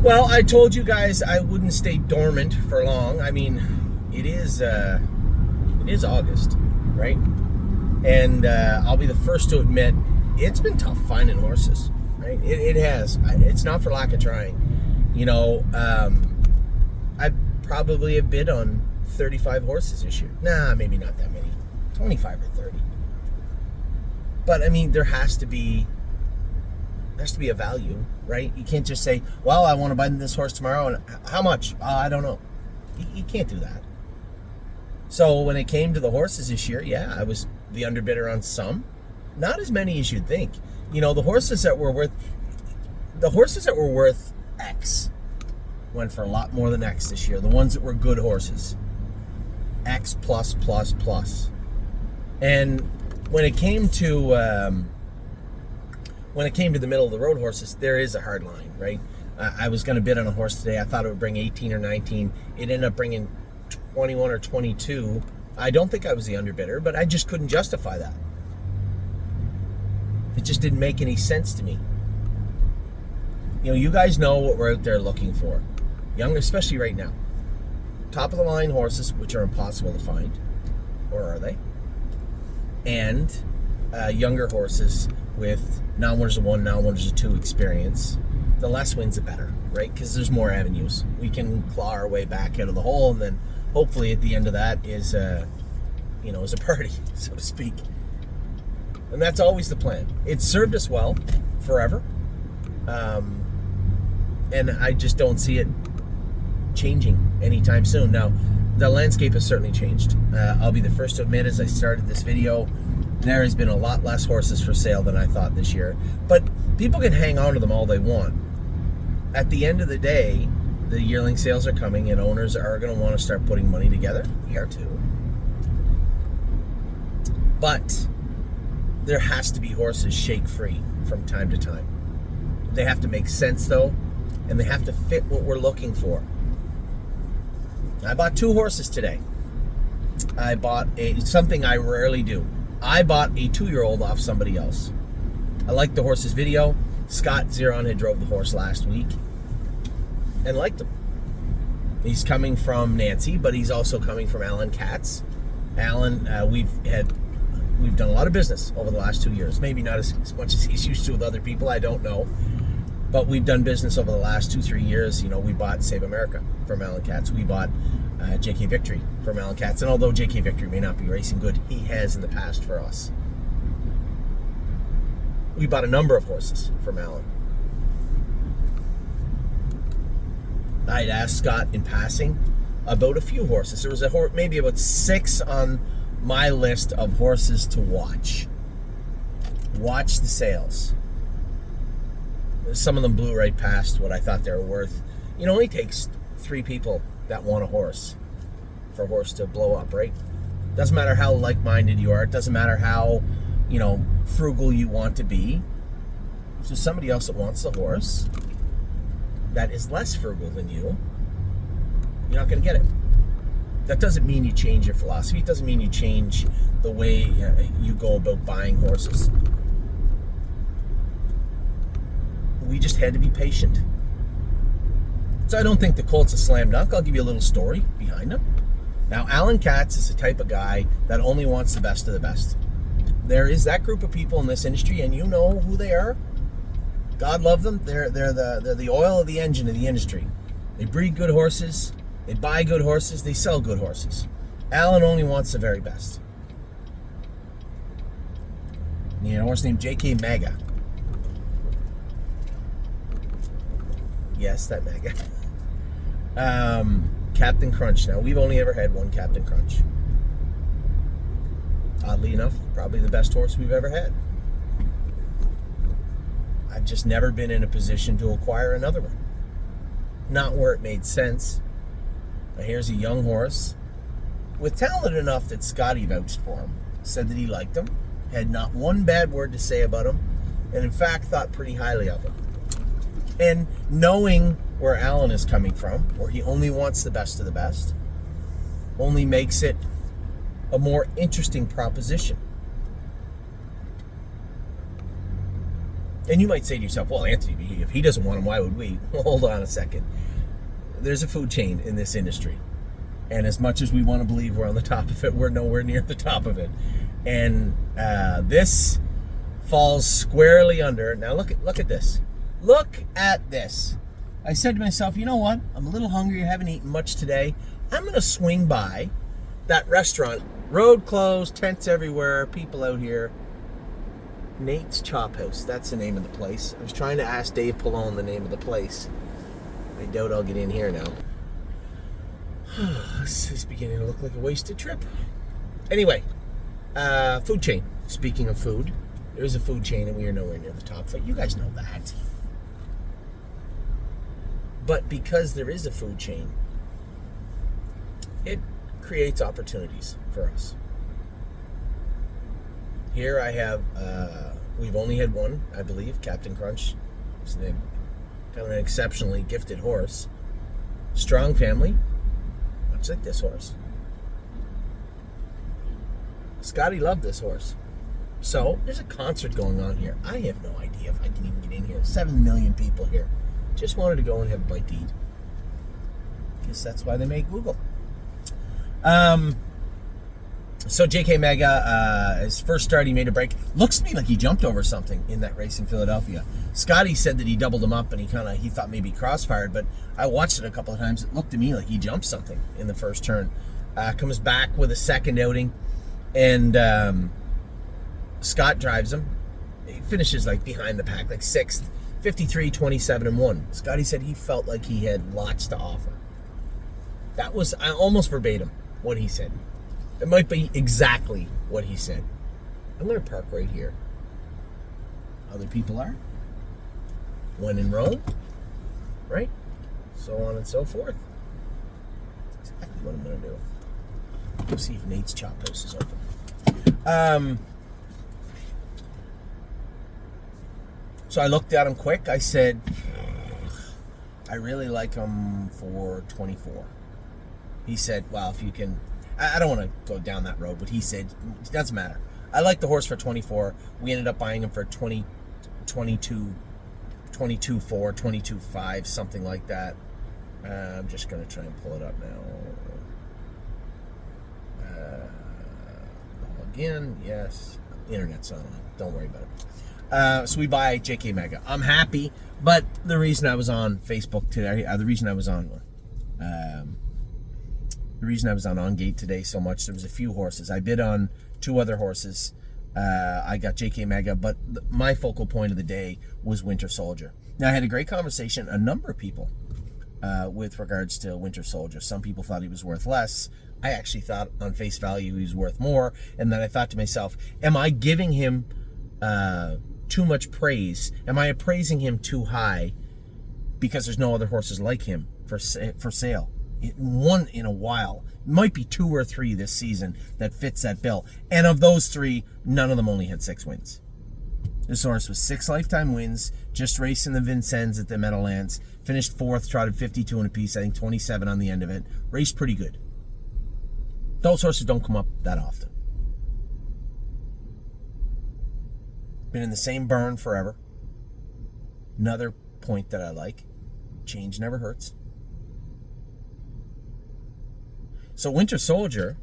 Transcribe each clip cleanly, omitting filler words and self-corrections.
Well, I told you guys I wouldn't stay dormant for long. I mean, it is August, right? And I'll be the first to admit it's been tough finding horses, right? It has. It's not for lack of trying. I probably have bid on 35 horses this year. Nah, maybe not that many. 25 or 30. But I mean, there has to be a value, right? You can't just say, well, I want to buy this horse tomorrow, and how much? I don't know. You can't do that. So when it came to the horses this year, yeah, I was the underbidder on some. Not as many as you'd think. The horses that were worth X went for a lot more than X this year. The ones that were good horses. X plus plus plus. And when it came to the middle of the road horses, there is a hard line, right? I was going to bid on a horse today. I thought it would bring 18 or 19. It ended up bringing 21 or 22. I don't think I was the underbidder, but I just couldn't justify that. It just didn't make any sense to me. You guys know what we're out there looking for. Young, especially right now. Top of the line horses, which are impossible to find. Or are they? And younger horses with non-winners of one, non-winners of two experience. The less wins, the better, right? Because there's more avenues. We can claw our way back out of the hole, and then hopefully at the end of that is a party, so to speak. And that's always the plan. It's served us well forever, and I just don't see it changing anytime soon. Now, the landscape has certainly changed. I'll be the first to admit, as I started this video, there has been a lot less horses for sale than I thought this year. But people can hang on to them all they want. At the end of the day, the yearling sales are coming, and owners are going to want to start putting money together. We are too. But there has to be horses shake-free from time to time. They have to make sense, though, and they have to fit what we're looking for. I bought 2 horses today. I bought something I rarely do. I bought a 2-year-old off somebody else. I liked the horse's video. Scott Zeron had drove the horse last week and liked him. He's coming from Nancy, but he's also coming from Alan Katz. Alan, we've done a lot of business over the last 2 years. Maybe not as much as he's used to with other people, I don't know. But we've done business over the last 2-3 years. We bought Save America from Alan Katz. We bought JK Victory from Alan Katz. And although JK Victory may not be racing good, he has in the past for us. We bought a number of horses from Alan. I'd asked Scott in passing about a few horses. There was maybe about 6 on my list of horses to watch. Watch the sales. Some of them blew right past what I thought they were worth. It only takes 3 people that want a horse for a horse to blow up, right? Doesn't matter how like-minded you are. It doesn't matter how, frugal you want to be. If there's somebody else that wants the horse that is less frugal than you, you're not going to get it. That doesn't mean you change your philosophy. It doesn't mean you change the way you go about buying horses. We just had to be patient. So I don't think the Colt's a slam dunk. I'll give you a little story behind him. Now, Alan Katz is the type of guy that only wants the best of the best. There is that group of people in this industry, and you know who they are. God love them. They're the oil of the engine of the industry. They breed good horses. They buy good horses. They sell good horses. Alan only wants the very best. He had a horse named JK Maga. Yes, that Maga. Captain Crunch. Now, we've only ever had one Captain Crunch. Oddly enough, probably the best horse we've ever had. I've just never been in a position to acquire another one. Not where it made sense. Now, here's a young horse with talent enough that Scotty vouched for him. Said that he liked him. Had not one bad word to say about him. And in fact, thought pretty highly of him. And knowing where Alan is coming from, where he only wants the best of the best, only makes it a more interesting proposition. And you might say to yourself, well, Anthony, if he doesn't want them, why would we? Well, hold on a second. There's a food chain in this industry. And as much as we want to believe we're on the top of it, we're nowhere near the top of it. And this falls squarely under. Now look at this. Look at this. I said to myself, you know what? I'm a little hungry. I haven't eaten much today. I'm going to swing by that restaurant. Road closed, tents everywhere, people out here. Nate's Chop House. That's the name of the place. I was trying to ask Dave Pallone the name of the place. I doubt I'll get in here now. This is beginning to look like a wasted trip. Anyway, food chain. Speaking of food, there is a food chain and we are nowhere near the top. But you guys know that. But because there is a food chain, it creates opportunities for us. Here I have, we've only had one, I believe, Captain Crunch. It's kind of an exceptionally gifted horse. Strong family, much like this horse. Scotty loved this horse. So, there's a concert going on here. I have no idea if I can even get in here. 7 million people here. Just wanted to go and have a bite to eat. Guess that's why they made Google. So JK Mega, his first start, he made a break. Looks to me like he jumped over something in that race in Philadelphia. Scotty said that he doubled him up and he thought maybe crossfired, but I watched it a couple of times. It looked to me like he jumped something in the first turn. Comes back with a second outing, and Scott drives him. He finishes like behind the pack, like 6th, 53, 27, and 1. Scotty said he felt like he had lots to offer. That was almost verbatim what he said. It might be exactly what he said. I'm going to park right here. Other people are. When in Rome, right? So on and so forth. That's exactly what I'm going to do. We'll see if Nate's Chop House is open. So I looked at him quick. I said, I really like him for 24. He said, well, if you can... I don't want to go down that road, but he said, it doesn't matter. I like the horse for 24. We ended up buying him for 22, 4, 22.5, something like that. I'm just going to try and pull it up now. Again, yes. The internet's not on. Don't worry about it. So we buy JK Mega. I'm happy, but the reason I was on Facebook today, the reason I was on On Gate today so much, there was a few horses. I bid on 2 other horses. I got JK Mega, but my focal point of the day was Winter Soldier. Now, I had a great conversation, a number of people, with regards to Winter Soldier. Some people thought he was worth less. I actually thought on face value he was worth more. And then I thought to myself, am I giving him too much praise? Am I appraising him too high because there's no other horses like him for sale? One in a while. Might be 2 or 3 this season that fits that bill. And of those 3, none of them only had 6 wins. This horse was 6 lifetime wins, just racing the Vincennes at the Meadowlands, finished 4th, trotted 52 in a piece, I think 27 on the end of it. Raced pretty good. Those horses don't come up that often. Been in the same burn forever. Another point that I like, change never hurts. So Winter Soldier,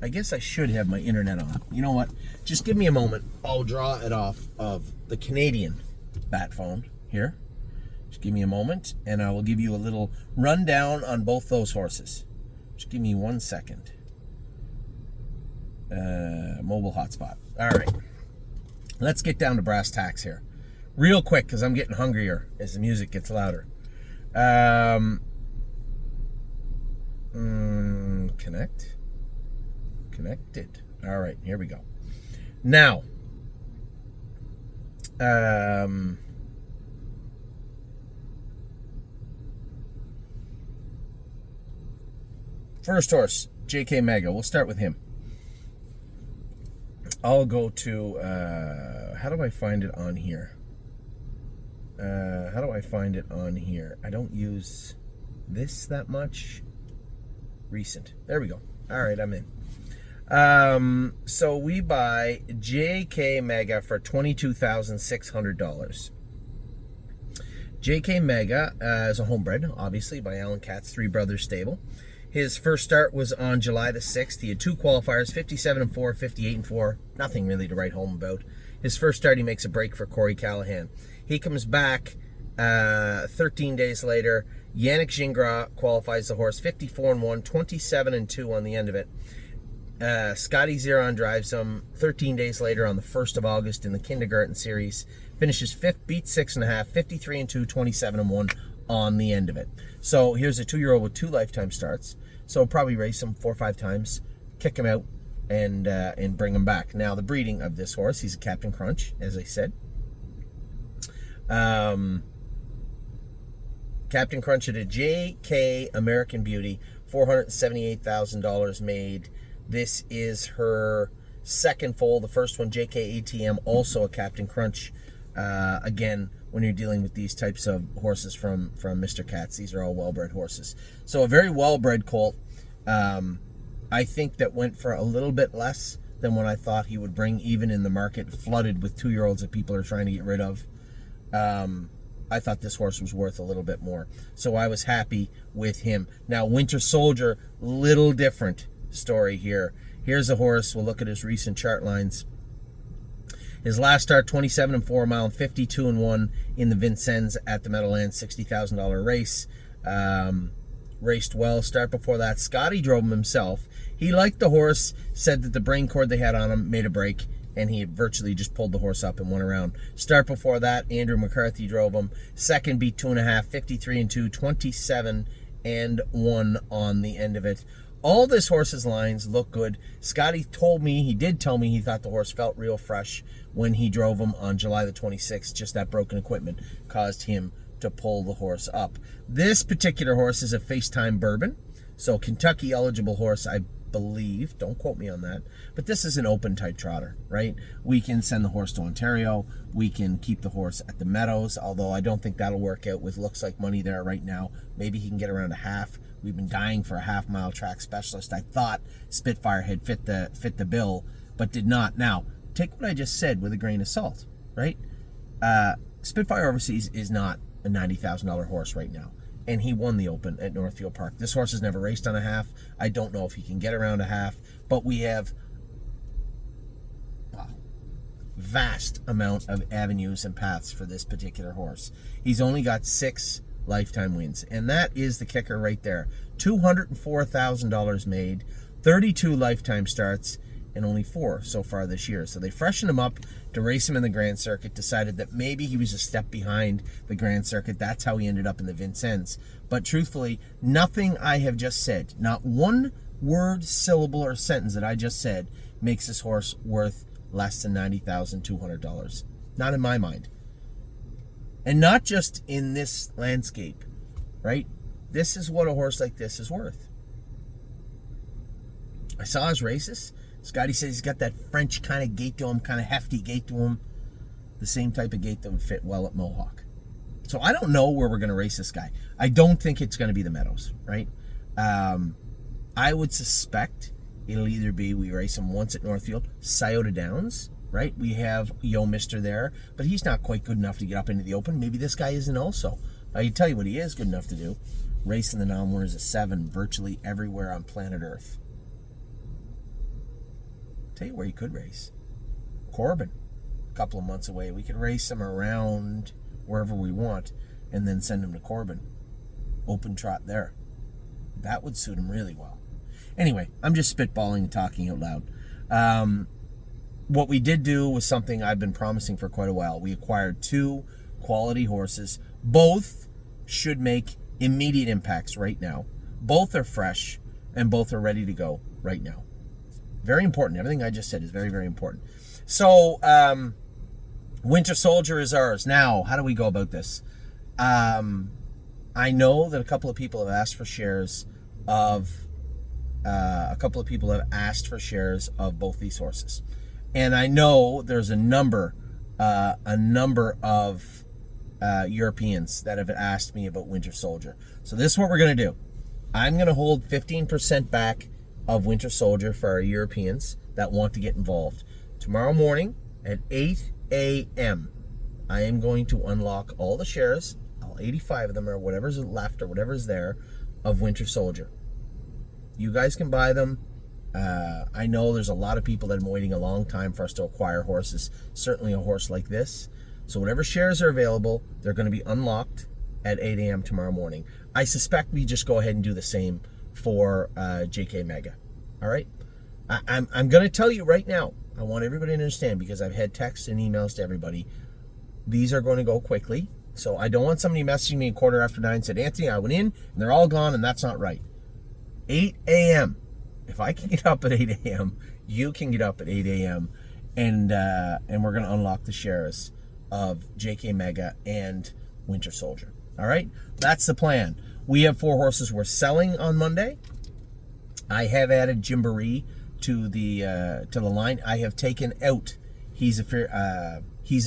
I guess I should have my internet on. You know what? Just give me a moment. I'll draw it off of the Canadian bat phone here. Just give me a moment, and I will give you a little rundown on both those horses. Just give me 1 second. Mobile hotspot. All right. Let's get down to brass tacks here. Real quick, because I'm getting hungrier as the music gets louder. Connected. All right, here we go. Now, first horse, JK Mega. We'll start with him. I'll go to, how do I find it on here? I don't use this that much. Recent. There we go. All right, I'm in. So we buy JK Mega for $22,600. JK Mega is a homebred, obviously, by Alan Katz, Three Brothers Stable. His first start was on July the 6th. He had 2 qualifiers, 57-4, 58-4. Nothing really to write home about. His first start, he makes a break for Corey Callahan. He comes back 13 days later. Yannick Gingras qualifies the horse, 54-1, 27-2 on the end of it. Scotty Zeron drives him 13 days later on the 1st of August in the Kindergarten Series. Finishes 5th, beats 6.5, 53-2, 27-1 on the end of it. So here's a 2-year-old with 2 lifetime starts. So probably race him 4 or 5 times, kick him out, and bring him back. Now the breeding of this horse, he's a Captain Crunch, as I said. Captain Crunch at a JK American Beauty, $478,000 made. This is her second foal. The first one, JK ATM, also a Captain Crunch. Again, when you're dealing with these types of horses from Mr. Katz, these are all well-bred horses. So a very well-bred colt. I think that went for a little bit less than what I thought he would bring, even in the market flooded with 2-year-olds that people are trying to get rid of. I thought this horse was worth a little bit more. So I was happy with him. Now, Winter Soldier, little different story here. Here's a horse. We'll look at his recent chart lines. His last start, 27-4 mile and 52-1 in the Vincennes at the Meadowlands, $60,000 race. Raced well. Start before that, Scotty drove him himself. He liked the horse, said that the brain cord they had on him made a break, and he virtually just pulled the horse up and went around. Start before that, Andrew McCarthy drove him. Second beat 2.5, 53-2, 27-1 on the end of it. All this horse's lines look good. Scotty told me, he did tell me, he thought the horse felt real fresh when he drove him on July the 26th. Just that broken equipment caused him to pull the horse up. This particular horse is a FaceTime Bourbon, so Kentucky eligible horse, I believe. Don't quote me on that. But this is an open type trotter, right? We can send the horse to Ontario. We can keep the horse at the Meadows, although I don't think that'll work out with Looks Like Money there right now. Maybe he can get around a half. We've been dying for a half-mile track specialist. I thought Spitfire had fit the bill, but did not. Now, take what I just said with a grain of salt, right? Spitfire Overseas is not a $90,000 horse right now, and he won the Open at Northfield Park. This horse has never raced on a half. I don't know if he can get around a half, but we have vast amount of avenues and paths for this particular horse. He's only got 6 lifetime wins, and that is the kicker right there. $204,000 made, 32 lifetime starts, and only 4 so far this year. So they freshened him up to race him in the Grand Circuit, decided that maybe he was a step behind the Grand Circuit. That's how he ended up in the Vincennes. But truthfully, nothing I have just said, not one word, syllable, or sentence that I just said makes this horse worth less than $90,200. Not in my mind. And not just in this landscape, right? This is what a horse like this is worth. I saw his races. Scotty says he's got that French kind of gait to him, kind of hefty gait to him. The same type of gait that would fit well at Mohawk. So I don't know where we're going to race this guy. I don't think it's going to be the Meadows, right? I would suspect it'll either be we race him once at Northfield, Scioto Downs, right? We have Yo Mister there, but he's not quite good enough to get up into the Open. Maybe this guy isn't also. I can tell you what he is good enough to do. Racing the Nalmores a 7 virtually everywhere on planet Earth. Tell you where he could race. Corbin. A couple of months away. We could race him around wherever we want and then send him to Corbin. Open trot there. That would suit him really well. Anyway, I'm just spitballing and talking out loud. What we did do was something I've been promising for quite a while. We acquired 2 quality horses. Both should make immediate impacts right now. Both are fresh, and both are ready to go right now. Very important. Everything I just said is very, very important. So, Winter Soldier is ours. Now, how do we go about this? I know that a couple of people have asked for shares of both these horses. And I know there's a number of Europeans that have asked me about Winter Soldier. So this is what we're going to do. I'm going to hold 15% back of Winter Soldier for our Europeans that want to get involved. Tomorrow morning at 8 a.m., I am going to unlock all the shares. I'll 85 of them, or whatever's left, or whatever's there, of Winter Soldier. You guys can buy them. I know there's a lot of people that have been waiting a long time for us to acquire horses, certainly a horse like this. So whatever shares are available, they're going to be unlocked at 8 a.m. tomorrow morning. I suspect we just go ahead and do the same for JK Mega. All right? I'm going to tell you right now, I want everybody to understand, because I've had texts and emails to everybody, these are going to go quickly. So I don't want somebody messaging me 9:15 and said, Anthony, I went in and they're all gone, and that's not right. 8 a.m. If I can get up at 8 a.m., you can get up at 8 a.m. And we're going to unlock the shares of JK Mega and Winter Soldier. All right? That's the plan. We have 4 horses we're selling on Monday. I have added Gymboree to the line. I have taken out He's a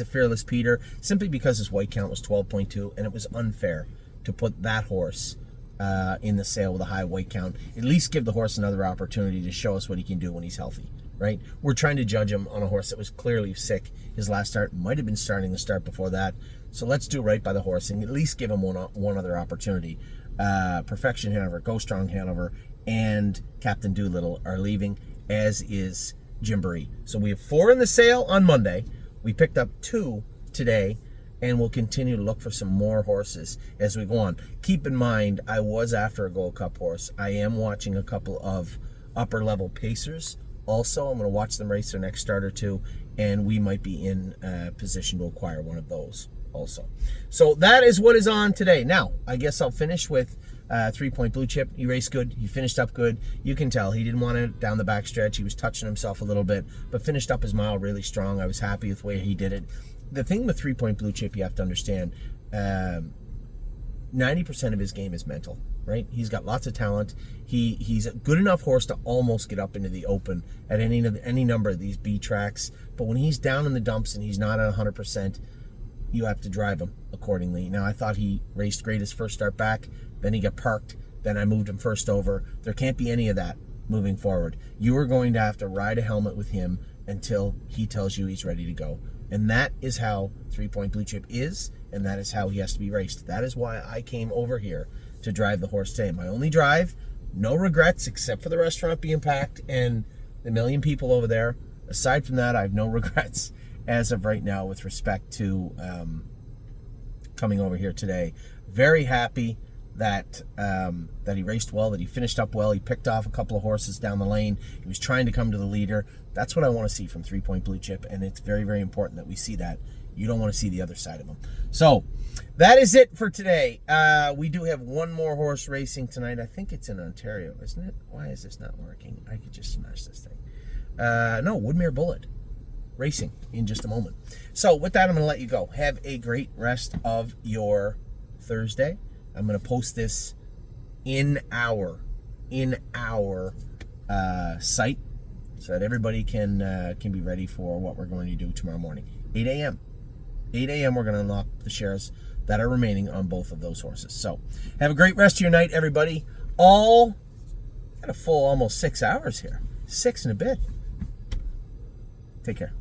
Fearless Peter, simply because his weight count was 12.2, and it was unfair to put that horse in the sale with a high weight count. At least give the horse another opportunity to show us what he can do when he's healthy, right? We're trying to judge him on a horse that was clearly sick. His last start might have been starting the start before that. So let's do right by the horse and at least give him one other opportunity. Perfection Hanover, Go Strong Hanover, and Captain Doolittle are leaving, as is Gymboree. So we have 4 in the sale on Monday. We picked up 2 today, and we'll continue to look for some more horses as we go on. Keep in mind, I was after a Gold Cup horse. I am watching a couple of upper-level pacers. Also, I'm going to watch them race their next start or two, and we might be in position to acquire one of those also. So that is what is on today. Now, I guess I'll finish with 3 Point Blue Chip. He raced good. He finished up good. You can tell he didn't want it down the back stretch. He was touching himself a little bit, but finished up his mile really strong. I was happy with the way he did it. The thing with 3 Point Blue Chip, you have to understand, 90% of his game is mental, right? He's got lots of talent. He's a good enough horse to almost get up into the open at any number of these B tracks. But when he's down in the dumps and he's not at 100%, you have to drive him accordingly. Now, I thought he raced great his first start back. Then he got parked. Then I moved him first over. There can't be any of that moving forward. You are going to have to ride a helmet with him until he tells you he's ready to go. And that is how 3 Point Blue Chip is, and that is how he has to be raced. That is why I came over here to drive the horse today. My only drive, no regrets, except for the restaurant being packed and the million people over there. Aside from that, I have no regrets as of right now with respect to coming over here today. Very happy that he raced well, that he finished up well. He picked off a couple of horses down the lane. He was trying to come to the leader. That's what I want to see from 3 Point Blue Chip, and it's very, very important that we see that. You don't want to see the other side of him. So that is it for today. We do have one more horse racing tonight. I think it's in Ontario, isn't it? Why is this not working? I could just smash this thing. No, Woodmere Bullet racing in just a moment. So with that, I'm going to let you go. Have a great rest of your Thursday. I'm going to post this in our site so that everybody can be ready for what we're going to do tomorrow morning. 8 a.m. 8 a.m. we're going to unlock the shares that are remaining on both of those horses. So have a great rest of your night, everybody. Got a full almost 6 hours here. 6 and a bit. Take care.